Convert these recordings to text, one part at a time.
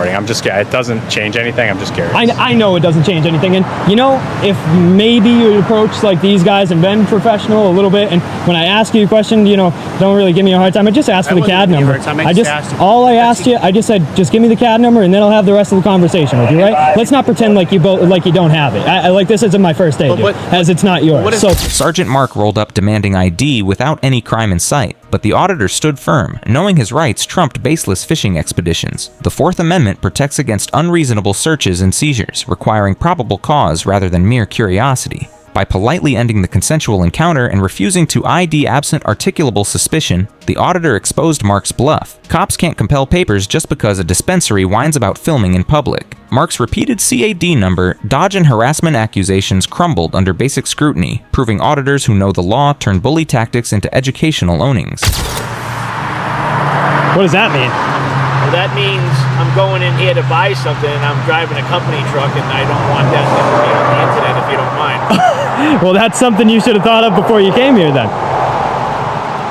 I'm just scared. It doesn't change anything. I'm just curious. I know it doesn't change anything. And, you know, if maybe you approach like these guys and been professional a little bit, and when I ask you a question, you know, don't really give me a hard time. I just asked for the CAD number. I just said, just give me the CAD number, and then I'll have the rest of the conversation with you, right? Let's not pretend like you don't have it. I like, this isn't my first day, dude, as it's not yours. So Sergeant Mark rolled up demanding ID without any crime in sight, but the auditor stood firm, knowing his rights trumped baseless fishing expeditions. The Fourth Amendment protects against unreasonable searches and seizures, requiring probable cause rather than mere curiosity. By politely ending the consensual encounter and refusing to ID absent articulable suspicion, the auditor exposed Mark's bluff. Cops can't compel papers just because a dispensary whines about filming in public. Mark's repeated CAD number, dodge and harassment accusations crumbled under basic scrutiny, proving auditors who know the law turn bully tactics into educational ownings. what does that mean? Well, that means I'm going in here to buy something and I'm driving a company truck and I don't want that to be on the internet if you don't mind. Well, that's something you should have thought of before you came here then.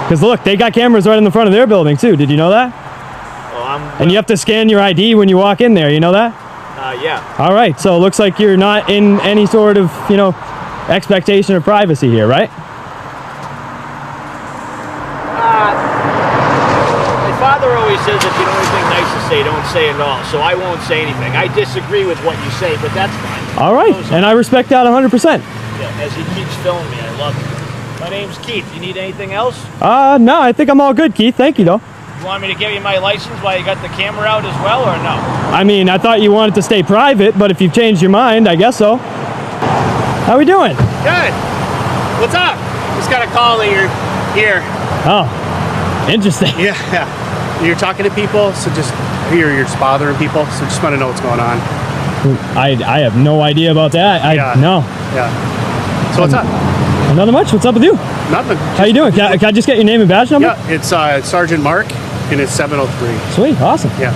Because look, they got cameras right in the front of their building too. Did you know that? And you have to scan your ID when you walk in there. You know that? Yeah. All right. So it looks like you're not in any sort of, you know, expectation of privacy here, right? My father always says if you don't have anything nice to say, don't say it all. So I won't say anything. I disagree with what you say, but that's fine. All right. And I respect that 100%. Yeah, as he keeps filming me, I love it. My name's Keith. You need anything else? No, I think I'm all good, Keith. Thank you, though. You want me to give you my license while you got the camera out as well, or no? I mean, I thought you wanted to stay private, but if you've changed your mind, I guess so. How we doing? Good. What's up? Just got a call that you're here. Oh, interesting. Yeah. You're talking to people, so just you're just bothering people, so just want to know what's going on. I have no idea about that. No. Yeah. So what's up? Nothing much. What's up with you? Nothing. How you doing? Can I just get your name and badge number? Yeah, it's Sergeant Mark, and it's 703. Sweet, awesome. Yeah.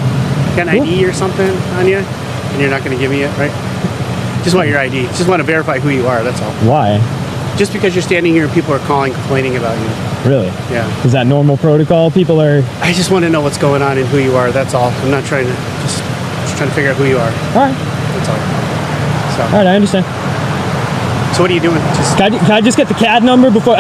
Got an ID or something on you, and you're not going to give me it, right? Just want your ID. Just want to verify who you are, that's all. Why? Just because you're standing here and people are calling, complaining about you. Really? Yeah. Is that normal protocol? People are... I just want to know what's going on and who you are, that's all. I'm not trying to... Just trying to figure out who you are. All right. That's all. So. All right, I understand. So what are you doing? Can I just get the CAD number before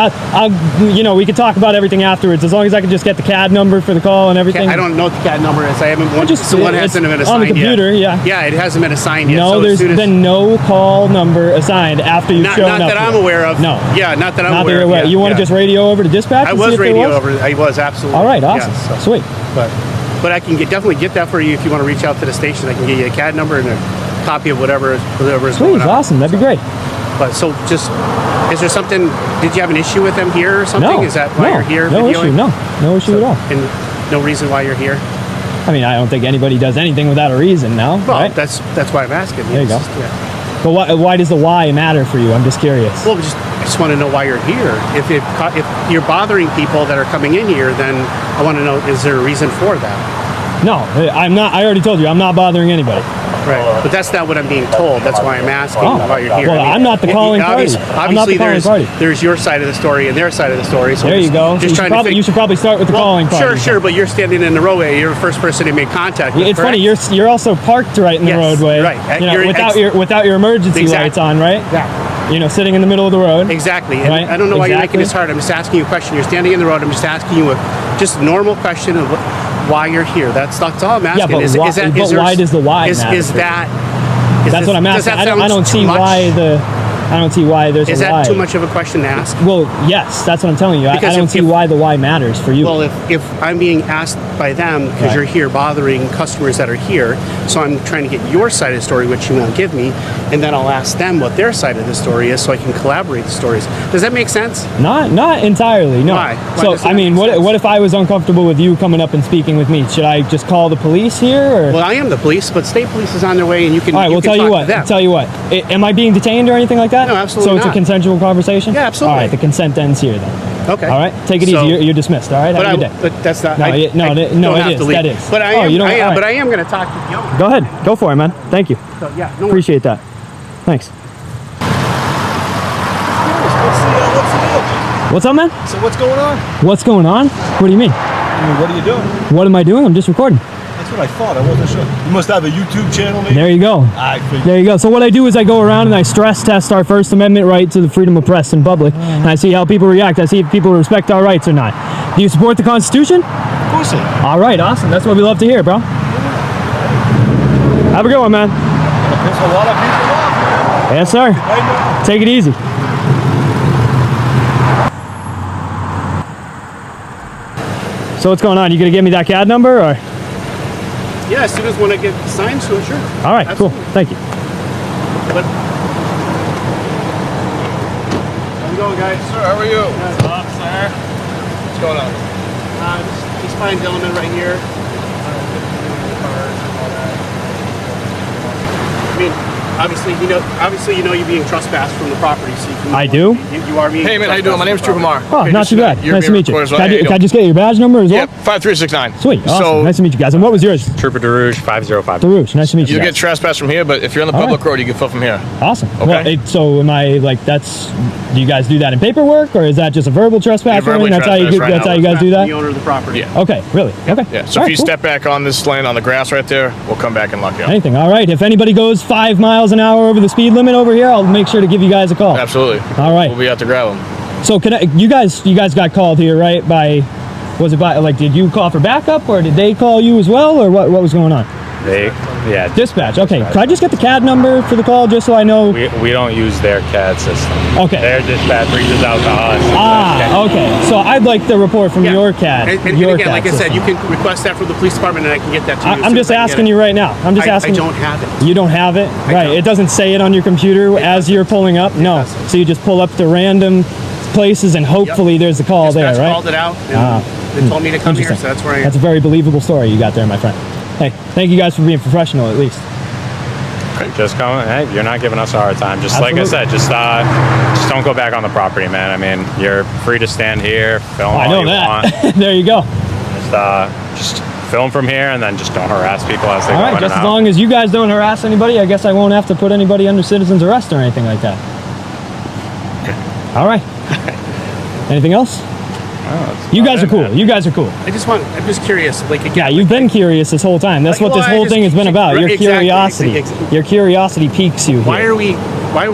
you know, we could talk about everything afterwards, as long as I can just get the CAD number for the call and everything. I don't know what the CAD number is. I haven't. One hasn't been assigned on the computer. Yet. Yeah, it hasn't been assigned yet. No, so there's been no call number assigned after you've shown up. Not that I'm aware of. No. Yeah, not that I'm aware of. Yeah, you want to just radio over to dispatch? I was radio over. I was absolutely. All right, awesome, yeah, so. Sweet. But I can definitely get that for you if you want to reach out to the station. I can get you a CAD number and a copy of whatever is going on. Awesome. That'd be great. But so just, is there something, did you have an issue with them here or something? No. Is that why you're here? No videoing? issue, no issue at all. And no reason why you're here? I mean, I don't think anybody does anything without a reason now. Well, right? that's why I'm asking. There you go. Yeah. But why does the why matter for you? I'm just curious. Well, I just want to know why you're here. If you're bothering people that are coming in here, then I want to know, is there a reason for that? No, I'm not. I already told you, I'm not bothering anybody. Right, but that's not what I'm being told. That's why I'm asking why you're here. Well, I mean, I'm not the calling party. Obviously, there's your side of the story and their side of the story. So there you go. Just you should probably start with the calling party. Sure, but you're standing in the roadway. You're the first person to make contact with. It's funny. You're also parked right in the roadway. Right. You know, without your emergency lights on, right? Yeah. You know, sitting in the middle of the road. Exactly. And I don't know why you're making this hard. I'm just asking you a question. You're standing in the road. I'm just asking you a normal question of why you're here. That's all I'm asking. Yeah, but why does the why matter? That's what I'm asking. I don't see why there's a why. Is that too much of a question to ask? Well, yes, that's what I'm telling you. I don't see why the why matters for you. Well, if I'm being asked by them because you're here bothering customers that are here, so I'm trying to get your side of the story, which you won't give me, and then I'll ask them what their side of the story is so I can collaborate the stories. Does that make sense? Not entirely, no. Why? So, I mean, what if I was uncomfortable with you coming up and speaking with me? Should I just call the police here? Or? Well, I am the police, but state police is on their way, and you can. All right, well, tell you what. Am I being detained or anything like that? No, absolutely not. So it's a consensual conversation? Yeah, absolutely. All right, the consent ends here then. Okay. All right, take it easy. You're dismissed. All right, have a good day. But that's not. No, it is. That is. But I am going to talk to you. Go ahead. Go for it, man. Thank you. So, yeah. Appreciate that. Thanks. What's up, man? So what's going on? What's going on? What do you mean? I mean, what are you doing? What am I doing? I'm just recording. That's what I thought. I wasn't sure. You must have a YouTube channel, maybe? There you go. I figured. There you go. So what I do is I go around and I stress test our First Amendment right to the freedom of press in public, and I see how people react. I see if people respect our rights or not. Do you support the Constitution? Of course I do. All right, awesome. That's what we love to hear, bro. Have a good one, man. Piss a lot of people off. Yes, sir. Take it easy. So what's going on? You gonna give me that CAD number, or? Yeah, as soon as when I get signed to it, sure. All right, Absolutely. cool. Thank you. But, how's it going, guys? Sir, how are you? What's up, sir? What's going on? Just find Dillman right here. I mean, obviously, you know you're being trespassed from the property, so you can. I do? You are being. Hey, man, how you doing? My name's Trooper Mar. Oh, not too bad. You're Nice to being meet you. recorded, so Can how you I just get your badge number as well? Yep, 5369. Sweet. Awesome. So, Nice to meet you guys. And what was yours? Trooper DeRouge 505. Darush. Nice to meet you you guys. get trespassed from here, but if you're on the All public right. road, you can fill from here. Awesome. Okay. Well, so am I like that's? Do you guys do that in paperwork, or is that just a verbal trespass? verbally That's how you trespass right that's now. how you guys do that. The owner of the property. Yeah. Okay. Really? Okay. Yeah. So All if right, you cool. step back on this lane on the grass right there, we'll come back and lock you up. Anything. All right. If anybody goes 5 miles an hour over the speed limit over here, I'll make sure to give you guys a call. Absolutely. All right. We'll be out to grab them. So can I, you guys got called here, right? Was it by like did you call for backup, or did they call you as well, or what was going on? Yeah. Dispatch. Okay. Could I just get the CAD number for the call just so I know? We don't use their CAD system. Okay. Their dispatch reaches out to us. Ah, okay. So I'd like the report from Yeah. your CAD. And your again, like I CAD said, system. you can request that from the police department, and I can get that to you. I'm just asking you right now. I'm just asking. I don't have it. You don't have it? Right. don't. It doesn't say it on your computer as you're pulling up? No. doesn't. So you just pull up to random places and hopefully there's a call there, Dispatch right? called it out, and they told me to come here, so that's where I am. That's a very believable story you got there, my friend. Hey, thank you guys for being professional at least. Just come. Hey, you're not giving us a hard time. Just like I Absolutely. said, just don't go back on the property, man. I mean, you're free to stand here, film I all know you that. want. There you go. Just film from here, and then just don't harass people as they All go right, in and just as out. long as you guys don't harass anybody, I guess I won't have to put anybody under citizen's arrest or anything like that. All right. Anything else? You guys are cool. You guys are cool. I'm just curious, like again. Yeah, you've been curious this whole time. That's what this whole thing has been about. Your curiosity. Your curiosity piques you. Why here. are we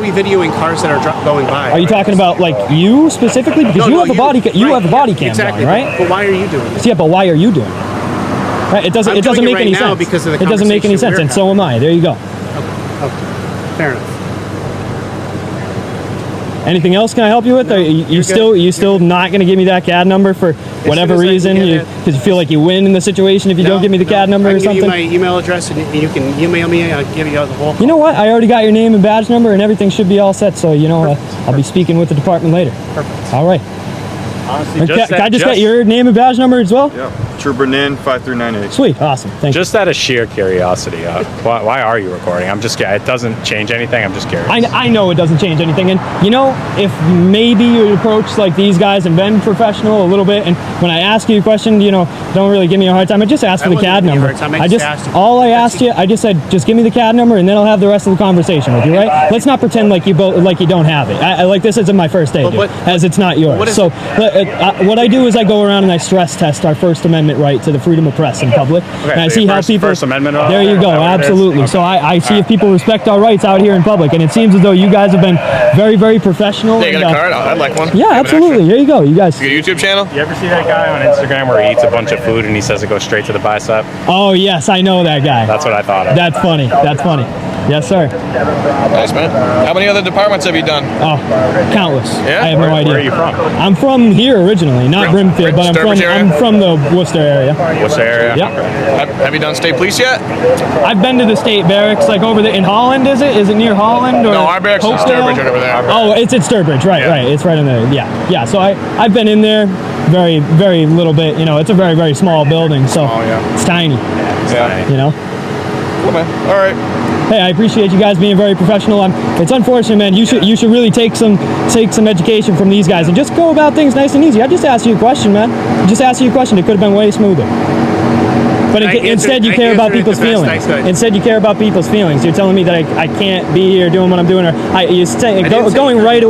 videoing cars that are going by? Are you talking about like you specifically? Because you have a body. You have a body cam exactly, going, right? But why are you doing this? Yeah, but why are you doing it? Right? It doesn't. I'm It doesn't doing it make right any now sense. because of the It doesn't make any conversation sense, we're and so am I. There you go. Okay, fair enough. Anything else can I help you with? Or you still not going to give me that CAD number for whatever soon as I reason? can get it. Because you feel like you win in the situation if you don't give me the CAD number I or can give something? you my email address, and you can email me. I'll give you the whole. You know what? I already got your name and badge number, and everything should be all set. So I'll be speaking with the department later. Perfect. All right. Honestly, Can I just get your name and badge number as well? Yeah, Trooper Nin 5398. Sweet. Awesome. Thank you. Just out of sheer curiosity, why are you recording? I'm just. It doesn't change anything. I'm just curious. I know it doesn't change anything, and if maybe you approach like these guys and been professional a little bit, and when I ask you a question, don't really give me a hard time. I just asked for the wasn't CAD giving you a number. hard time. I just asked you. All I asked you, I just said, just give me the CAD number, and then I'll have the rest of the conversation with you, right? Let's not pretend like you don't have it. I like this isn't my first day, dude, as it's not yours. what is So what I do is I go around and I stress test our First Amendment right to the freedom of press in public, and I so see your how people. First Amendment. There you go. Absolutely. So I see if people respect our rights out here in public, and it seems as though you guys have been very, very professional. Hey, you got a card? I'd like one. Yeah, absolutely. There you go. You guys. You got a YouTube channel? You ever see that guy on Instagram where he eats a bunch of food and he says it goes straight to the bicep? Oh yes, I know that guy. That's what I thought of. That's funny. That's funny. Yes, sir. Nice, man. How many other departments have you done? Oh, countless. Yeah? I have no idea. Where are you from? I'm from here originally, not Brimfield, but I'm from the Worcester area. Worcester area? Yep. Have you done state police yet? I've been to the state barracks, like over there in Holland. Is it? Is it near Holland or? No, our barracks is Hopedale? Sturbridge over there. Oh, it's at Sturbridge, right? Yeah. Right. It's right in there. Yeah. So I've been in there, very, very little bit. It's a very, very small building, so it's tiny. Cool, man. All right. Hey, I appreciate you guys being very professional. It's unfortunate, man. You should really take some education from these guys and just go about things nice and easy. I just asked you a question, man. Just asked you a question. It could have been way smoother. But instead, you care about people's feelings. Instead, you care about people's feelings. You're telling me that I can't be here doing what I'm doing, or going right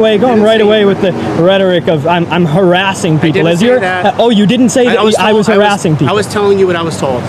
away with the rhetoric of I'm harassing people. I didn't say that. Oh, you didn't say that. I was harassing people. I was telling you what I was told.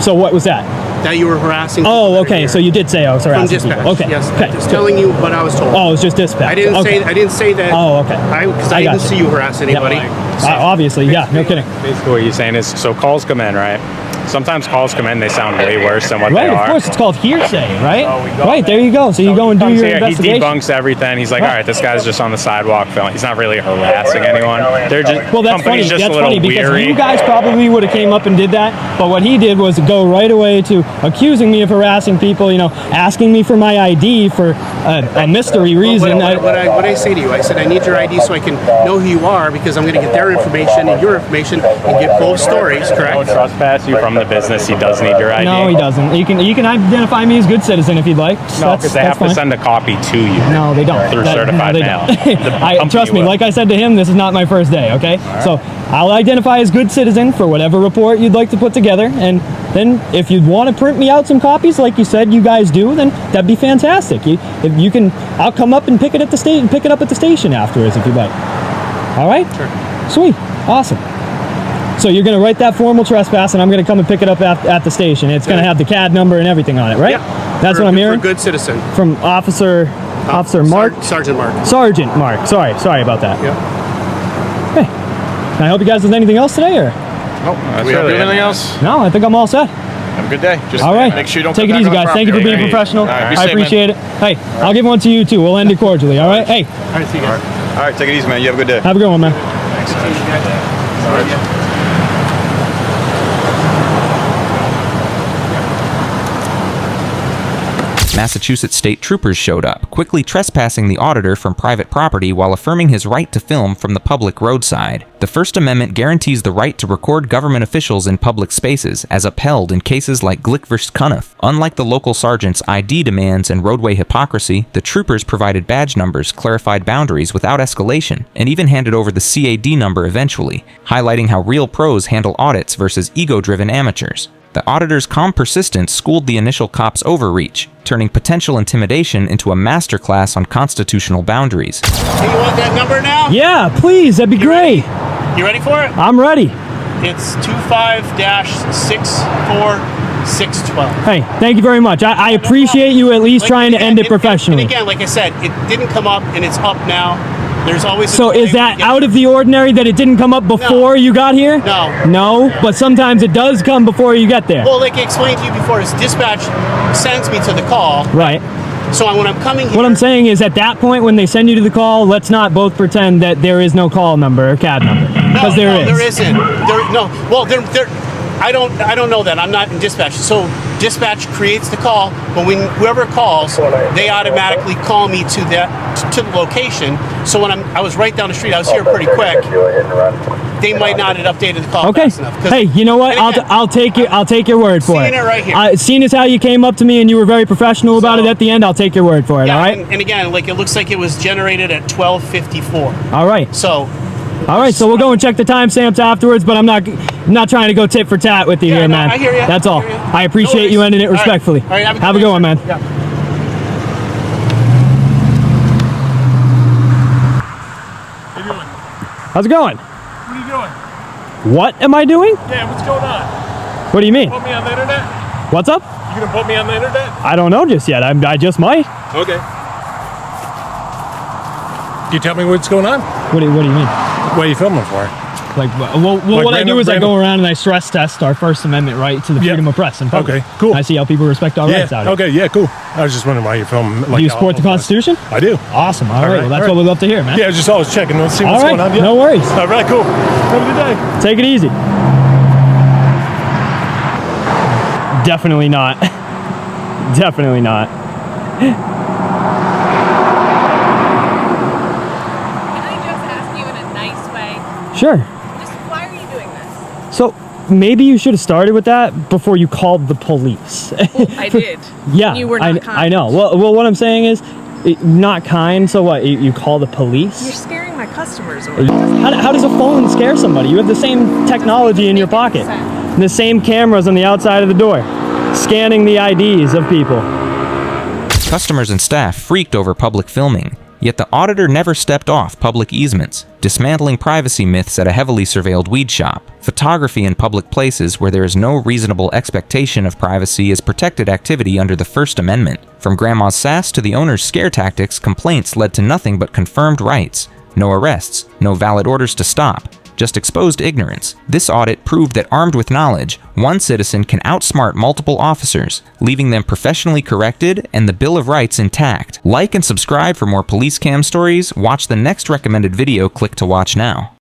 So what was that? That you were harassing people Oh, that are okay. here. So you did say I was From harassing dispatch. people. Okay. Yes. Okay. Just telling you what I was told. Oh, it was just dispatch. I didn't okay. say that. Oh, okay. Because I I got didn't you. see you harass anybody. Obviously, yeah. No kidding. Basically, what you're saying is, so calls come in, right? Sometimes calls come in, they sound way worse than what Right, they of are. course, it's called hearsay, right? So we go Right, there you go. So you go and do Comes your here, investigation. He debunks everything. He's like, all right, this guy's just on the sidewalk filming. He's not really harassing anyone. They're just, Well, that's funny. company's just That's a little funny because weary. you guys probably would have came up and did that, but what he did was go right away to accusing me of harassing people. You know, asking me for my ID for a mystery reason. What I say to you, I said I need your ID so I can know who you are because I'm going to get their information and your information and get both stories. No Correct? trespass you from the business. He does need your ID. No, he doesn't. You can identify me as good citizen if you'd like. No, because they have to send a copy to you. No, they don't. Through certified they mail. don't. Trust me, like I said to him, this is not my first day, okay? So I'll identify as good citizen for whatever report you'd like to put together, and then if you'd want to print me out some copies like you said you guys do, then that'd be fantastic. If you can, I'll come up and pick it at the station, pick it up at the station afterwards if you'd like. All right? Sure. Sweet. Awesome. So you're going to write that formal trespass, and I'm going to come and pick it up at the station. It's going to have the CAD number and everything on it, right? Yeah. That's what I'm hearing? For good citizen. From Officer Mark? Sergeant Mark. Sergeant Mark. Sorry about that. Yeah. Hey, can I help you guys with anything else today, or? Do we have anything else? No, I think I'm all set. Have a good day. Just All right. make sure you don't take come it back easy, on the guys. Thank you for property, being okay? professional. All right, be I safe, appreciate it. Hey, I'll give one to you too. We'll end it cordially. All right. Hey, All right, see you guys. All right, take it easy, man. You have a good day. have a good one, man. Massachusetts state troopers showed up, quickly trespassing the auditor from private property while affirming his right to film from the public roadside. The First Amendment guarantees the right to record government officials in public spaces, as upheld in cases like Glick vs. Cuniff. Unlike the local sergeant's ID demands and roadway hypocrisy, the troopers provided badge numbers, clarified boundaries without escalation, and even handed over the CAD number eventually, highlighting how real pros handle audits versus ego-driven amateurs. The auditor's calm persistence schooled the initial cop's overreach, turning potential intimidation into a masterclass on constitutional boundaries. Hey, you want that number now? Yeah, please. That'd be great. You ready for it? I'm ready. It's 25-64612. Hey, thank you very much. I appreciate you at least trying to end it professionally. And again, like I said, it didn't come up and it's up now. There's always. So is that out of the ordinary that it didn't come up before you got here? No. No, but sometimes it does come before you get there. Well, like I explained to you before, is dispatch sends me to the call. Right. So when I'm coming here. What I'm saying is at that point when they send you to the call, let's not both pretend that there is no call number or CAD number. Because there is. There isn't. Well, I don't know that. I'm not in dispatch. So dispatch creates the call, but when whoever calls, they automatically call me to the location. So when I was right down the street, I was here pretty quick. They might not have updated the call Okay. fast enough. Hey, you know what? And again, I'll take your word for it. Seeing it right here. Seeing as how you came up to me and you were very professional about it at the end, I'll take your word for it. yeah, all right. And again, like it looks like it was generated at 12:54. All right. So. All right, so we'll go and check the timestamps afterwards, but I'm not trying to go tit for tat with you Yeah, here, no, man. I hear you. That's all. I hear you. I appreciate No you worries. ending it All right. respectfully. All right, have a good one, man. Yeah. How you doing? How's it going? What are you doing? What am I doing? Yeah, what's going on? What do you mean? Put me on the internet? What's up? You gonna put me on the internet? I don't know just yet. I just might. Okay. Can you tell me what's going on? What do you mean? What are you filming for? Like, what I do is I go around and I stress test our First Amendment right to the freedom of press and public. Okay, cool. I see how people respect our rights out here. Okay, yeah, cool. I was just wondering why you're filming. Do you support the Constitution? I do. Awesome. All right. Well, that's what we love to hear, man. Yeah, just always checking. Let's see All what's right. going on. Yeah. No worries. All right, cool. Have a good day. Take it easy. Definitely not. Definitely not. Can I just ask you in a nice way? Sure. Just why are you doing this? So maybe you should have started with that before you called the police. Well, I did. Yeah, You were not kind. I know. Well, what I'm saying is, not kind. So what? You call the police? You're scaring my customers away. How does a phone scare somebody? You have the same technology in your pocket, and the same cameras on the outside of the door, scanning the IDs of people. Customers and staff freaked over public filming. Yet the auditor never stepped off public easements, dismantling privacy myths at a heavily surveilled weed shop. Photography in public places where there is no reasonable expectation of privacy is protected activity under the First Amendment. From Grandma's sass to the owner's scare tactics, complaints led to nothing but confirmed rights. No arrests, no valid orders to stop, just exposed ignorance. This audit proved that armed with knowledge, one citizen can outsmart multiple officers, leaving them professionally corrected and the Bill of Rights intact. Like and subscribe for more police cam stories. Watch the next recommended video. Click to watch now.